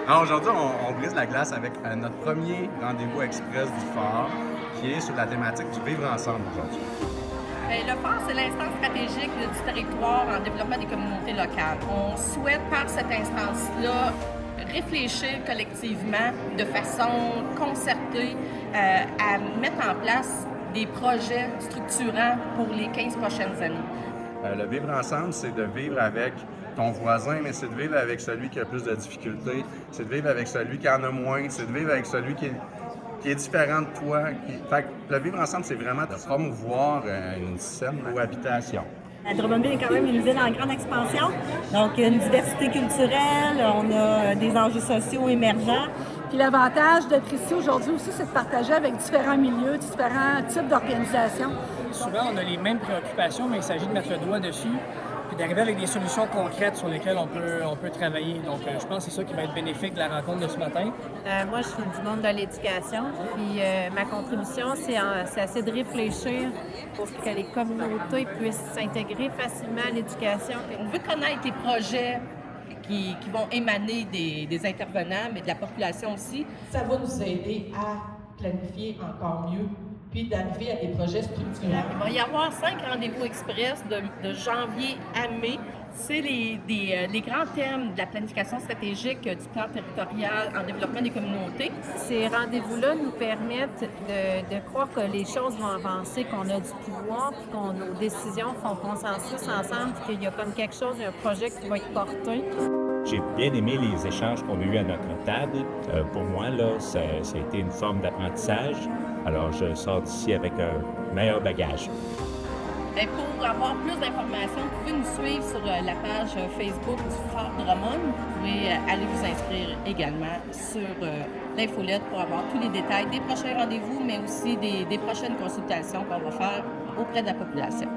Alors aujourd'hui, on brise la glace avec notre premier rendez-vous express du phare qui est sur la thématique du vivre ensemble aujourd'hui. Le phare, c'est l'instance stratégique du territoire en développement des communautés locales. On souhaite, par cette instance-là, réfléchir collectivement de façon concertée à mettre en place des projets structurants pour les 15 prochaines années. Le vivre ensemble, c'est de vivre avec ton voisin, mais c'est de vivre avec celui qui a plus de difficultés, c'est de vivre avec celui qui en a moins, c'est de vivre avec celui qui est différent de toi. Fait que le vivre ensemble, c'est vraiment de promouvoir une saine cohabitation. Drummondville est quand même une ville en grande expansion, donc une diversité culturelle, on a des enjeux sociaux émergents. Puis l'avantage d'être ici aujourd'hui aussi, c'est de partager avec différents milieux, différents types d'organisations. Souvent, on a les mêmes préoccupations, mais il s'agit de mettre le doigt dessus puis d'arriver avec des solutions concrètes sur lesquelles on peut travailler. Donc, je pense que c'est ça qui va être bénéfique de la rencontre de ce matin. Moi, je suis du monde de l'éducation. Puis ma contribution, c'est essayer de réfléchir pour que les communautés puissent s'intégrer facilement à l'éducation. On veut connaître les projets qui vont émaner des intervenants, mais de la population aussi. Ça va nous aider à planifier encore mieux, puis d'arriver à des projets structurants. Il va y avoir 5 rendez-vous express de janvier à mai. C'est les grands thèmes de la planification stratégique du plan territorial en développement des communautés. Ces rendez-vous-là nous permettent de croire que les choses vont avancer, qu'on a du pouvoir, puis que nos décisions font consensus ensemble, puis qu'il y a comme quelque chose, un projet qui va être porté. J'ai bien aimé les échanges qu'on a eus à notre table. Pour moi, là, ça a été une forme d'apprentissage. Alors, je sors d'ici avec un meilleur bagage. Pour avoir plus d'informations, vous pouvez nous suivre sur la page Facebook du Phare Drummond. Vous pouvez aller vous inscrire également sur l'infolette pour avoir tous les détails des prochains rendez-vous, mais aussi des prochaines consultations qu'on va faire auprès de la population.